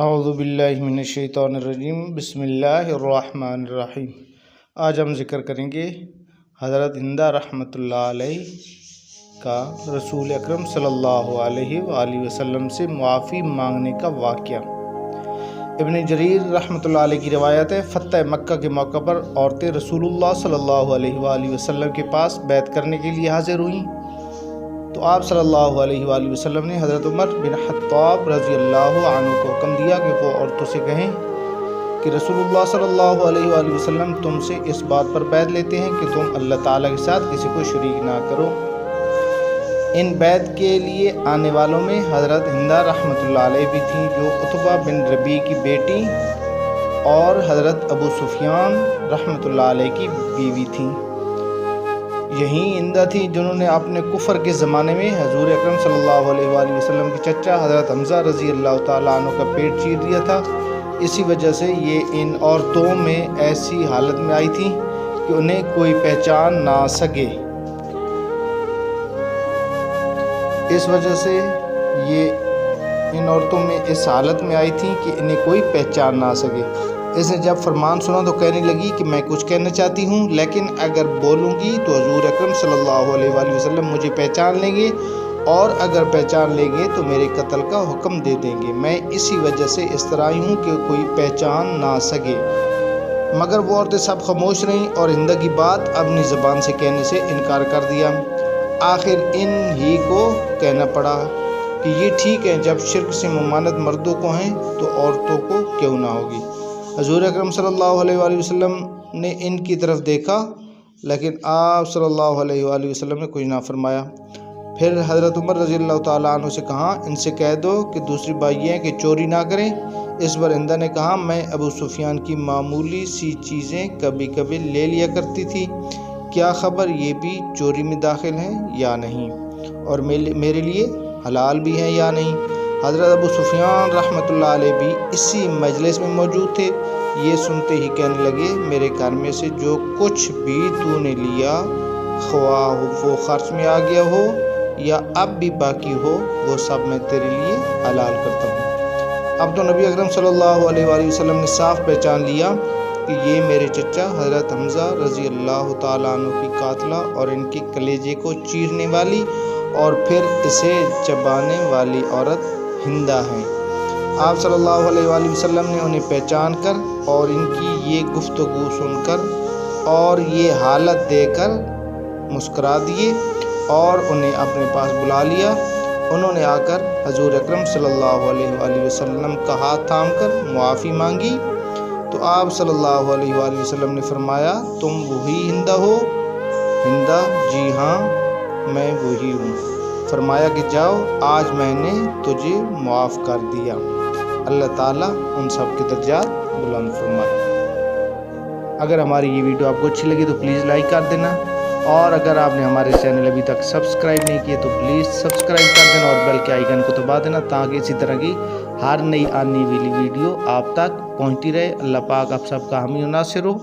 اعوذ باللہ من الشیطان الرجیم، بسم اللہ الرحمن الرحیم۔ آج ہم ذکر کریں گے حضرت ہندہ رحمۃ اللہ علیہ کا رسول اکرم صلی اللہ علیہ وآلہ وسلم سے معافی مانگنے کا واقعہ۔ ابن جریر رحمۃ اللہ علیہ کی روایت ہے، فتح مکہ کے موقع پر عورتیں رسول اللہ صلی اللہ علیہ وآلہ وسلم کے پاس بیعت کرنے کے لیے حاضر ہوئیں تو آپ صلی اللہ علیہ وآلہ وسلم نے حضرت عمر بن خطاب رضی اللہ عنہ کو حکم دیا کہ وہ عورتوں سے کہیں کہ رسول اللہ صلی اللہ علیہ وآلہ وسلم تم سے اس بات پر بیعت لیتے ہیں کہ تم اللہ تعالیٰ کے ساتھ کسی کو شریک نہ کرو۔ ان بیعت کے لیے آنے والوں میں حضرت ہندہ رحمۃ اللہ علیہ بھی تھیں، جو عتبہ بن ربیع کی بیٹی اور حضرت ابو سفیان رحمۃ اللہ علیہ کی بیوی تھیں۔ یہی ہندہ تھی جنہوں نے اپنے کفر کے زمانے میں حضور اکرم صلی اللہ علیہ وآلہ وسلم کے چچا حضرت حمزہ رضی اللہ تعالیٰ عنہ کا پیٹ چیر دیا تھا۔ اسی وجہ سے یہ ان عورتوں میں ایسی حالت میں آئی تھی کہ انہیں کوئی پہچان نہ سکے۔ اس وجہ سے یہ ان عورتوں میں اس حالت میں آئی تھی کہ انہیں کوئی پہچان نہ سکے۔ اس نے جب فرمان سنا تو کہنے لگی کہ میں کچھ کہنا چاہتی ہوں، لیکن اگر بولوں گی تو حضور اکرم صلی اللہ علیہ وآلہ وسلم مجھے پہچان لیں گے، اور اگر پہچان لیں گے تو میرے قتل کا حکم دے دیں گے۔ میں اسی وجہ سے اس طرح آئی ہوں کہ کوئی پہچان نہ سکے۔ مگر وہ عورتیں سب خاموش رہیں اور ہندہ کی بات اپنی زبان سے کہنے سے انکار کر دیا۔ آخر ان ہی کو کہنا پڑا کہ یہ ٹھیک ہے، جب شرک سے ممانعت مردوں کو ہیں تو عورتوں کو کیوں نہ ہوگی۔ حضور اکرم صلی اللہ علیہ وآلہ وسلم نے ان کی طرف دیکھا، لیکن آپ صلی اللہ علیہ وآلہ وسلم نے کچھ نہ فرمایا۔ پھر حضرت عمر رضی اللہ تعالیٰ عنہ سے کہا، ان سے کہہ دو کہ دوسری بات یہ ہے کہ چوری نہ کریں۔ اس پر ہندہ نے کہا، میں ابو سفیان کی معمولی سی چیزیں کبھی کبھی لے لیا کرتی تھی، کیا خبر یہ بھی چوری میں داخل ہیں یا نہیں، اور میرے لیے حلال بھی ہیں یا نہیں۔ حضرت ابو سفیان رحمۃ اللہ علیہ بھی اسی مجلس میں موجود تھے۔ یہ سنتے ہی کہنے لگے، میرے گھر میں سے جو کچھ بھی تو نے لیا، خواہ وہ خرچ میں آ گیا ہو یا اب بھی باقی ہو، وہ سب میں تیرے لیے حلال کرتا ہوں۔ اب تو نبی اکرم صلی اللہ علیہ وآلہ وسلم نے صاف پہچان لیا کہ یہ میرے چچا حضرت حمزہ رضی اللہ تعالیٰ عنہ کی قاتلہ اور ان کے کلیجے کو چیرنے والی اور پھر اسے چبانے والی عورت ہندہ ہیں۔ آپ صلی اللہ علیہ وآلہ وسلم نے انہیں پہچان کر اور ان کی یہ گفتگو سن کر اور یہ حالت دے کر مسکرا دیے اور انہیں اپنے پاس بلا لیا۔ انہوں نے آ کر حضور اکرم صلی اللہ علیہ وآلہ وسلم کا ہاتھ تھام کر معافی مانگی تو آپ صلی اللہ علیہ وآلہ وسلم نے فرمایا، تم وہی ہندہ ہو؟ ہندہ، جی ہاں میں وہی ہوں۔ فرمایا کہ جاؤ، آج میں نے تجھے معاف کر دیا۔ اللہ تعالیٰ ان سب کے درجات بلند فرمائے۔ اگر ہماری یہ ویڈیو آپ کو اچھی لگی تو پلیز لائک کر دینا، اور اگر آپ نے ہمارے چینل ابھی تک سبسکرائب نہیں کیے تو پلیز سبسکرائب کر دینا اور بیل کے آئیکن کو دبا دینا، تاکہ اسی طرح کی ہر نئی آنے والی ویڈیو آپ تک پہنچتی رہے۔ اللہ پاک آپ سب کا حامی و ناصر ہو۔